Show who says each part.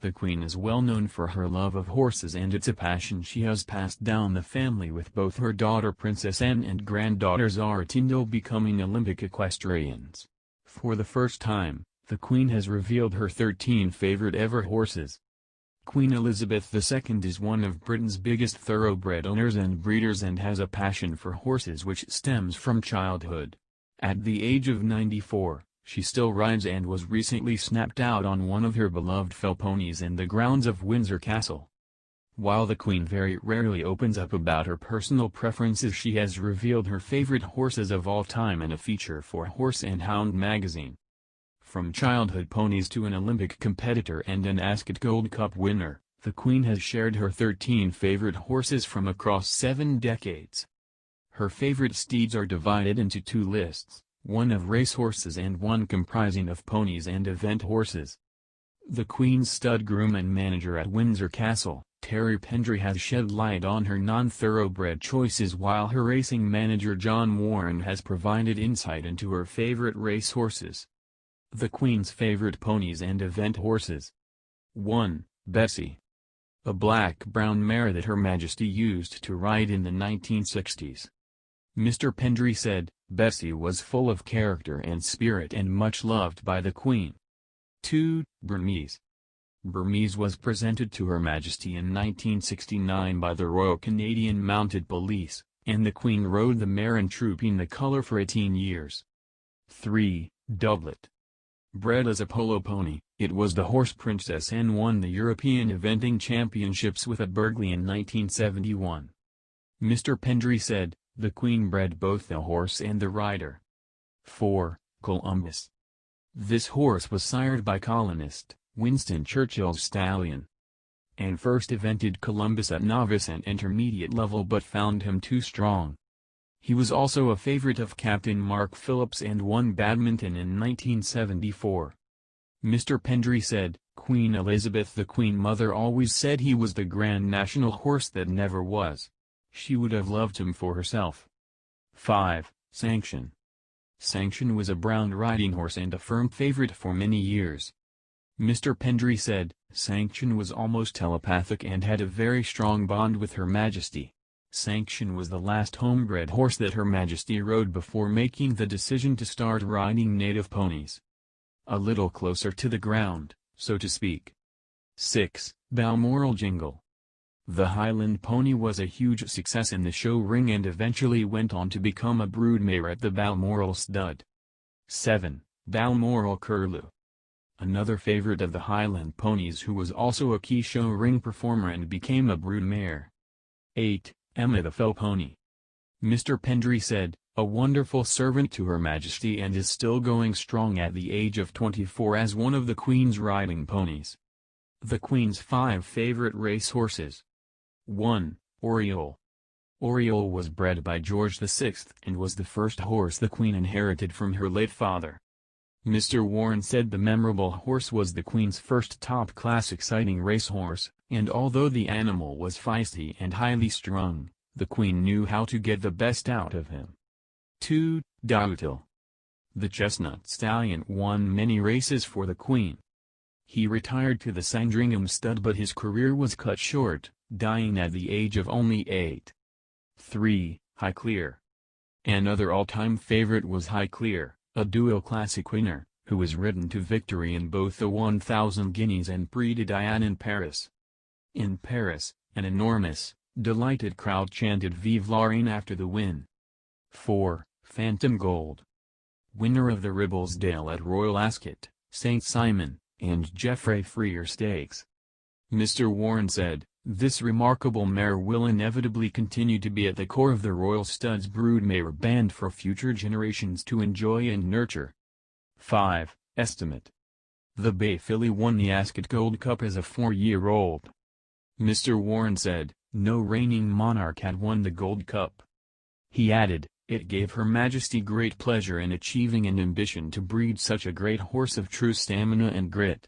Speaker 1: The Queen is well known for her love of horses, and it's a passion she has passed down the family, with both her daughter Princess Anne and granddaughter Zara Tindall becoming Olympic equestrians. For the first time, the Queen has revealed her 13 favorite ever horses. Queen Elizabeth II is one of Britain's biggest thoroughbred owners and breeders, and has a passion for horses which stems from childhood. At the age of 94, she still rides and was recently snapped out on one of her beloved ponies in the grounds of Windsor Castle. While the Queen very rarely opens up about her personal preferences, she has revealed her favorite horses of all time in a feature for Horse and Hound magazine. From childhood ponies to an Olympic competitor and an Ascot Gold Cup winner, the Queen has shared her 13 favorite horses from across 7 decades. Her favorite steeds are divided into 2 lists, one of racehorses and one comprising of ponies and event horses. The Queen's stud groom and manager at Windsor Castle, Terry Pendry, has shed light on her non-thoroughbred choices, while her racing manager John Warren has provided insight into her favorite racehorses. The Queen's favorite ponies and event horses. 1. Bessie. A black-brown mare that Her Majesty used to ride in the 1960s. Mr. Pendry said, Bessie was full of character and spirit and much loved by the Queen. 2. Burmese. Burmese was presented to Her Majesty in 1969 by the Royal Canadian Mounted Police, and the Queen rode the mare in trooping the colour for 18 years. 3. Doublet. Bred as a polo pony, it was the horse Princess Anne won the European Eventing Championships with at Burghley in 1971. Mr. Pendry said, the Queen bred both the horse and the rider. 4. Columbus. This horse was sired by colonist Winston Churchill's stallion. Anne first evented Columbus at novice and intermediate level but found him too strong. He was also a favorite of Captain Mark Phillips and won badminton in 1974. Mr. Pendry said, Queen Elizabeth the Queen Mother always said he was the grand national horse that never was. She would have loved him for herself. 5. Sanction. Sanction was a brown riding horse and a firm favorite for many years. Mr. Pendry said, Sanction was almost telepathic and had a very strong bond with Her Majesty. Sanction was the last homebred horse that Her Majesty rode before making the decision to start riding native ponies. A little closer to the ground, so to speak. 6. Balmoral Jingle. The Highland pony was a huge success in the show ring and eventually went on to become a broodmare at the Balmoral stud. 7. Balmoral Curlew. Another favorite of the Highland ponies who was also a key show ring performer and became a broodmare. 8. Emma the Fell Pony. Mr. Pendry said, a wonderful servant to Her Majesty and is still going strong at the age of 24 as one of the Queen's riding ponies. The Queen's 5 favorite racehorses. 1. Oriole. Oriole was bred by George VI and was the first horse the Queen inherited from her late father. Mr. Warren said the memorable horse was the Queen's first top-class exciting racehorse, and although the animal was feisty and highly strung, the Queen knew how to get the best out of him. 2. Doudle. The chestnut stallion won many races for the Queen. He retired to the Sandringham stud but his career was cut short, dying at the age of only 8. 3. Highclere. Another all-time favorite was Highclere, a dual classic winner, who was ridden to victory in both the 1000 Guineas and Prix de Diane in Paris. In Paris, an enormous, delighted crowd chanted Vive la Reine after the win. 4. Phantom Gold. Winner of the Ribblesdale at Royal Ascot, St. Simon, and Geoffrey Freer Stakes. Mr. Warren said, this remarkable mare will inevitably continue to be at the core of the Royal Studs broodmare band for future generations to enjoy and nurture. 5. Estimate. The Bay Filly won the Ascot Gold Cup as a 4-year-old. Mr. Warren said, no reigning monarch had won the Gold Cup. He added, it gave Her Majesty great pleasure in achieving an ambition to breed such a great horse of true stamina and grit.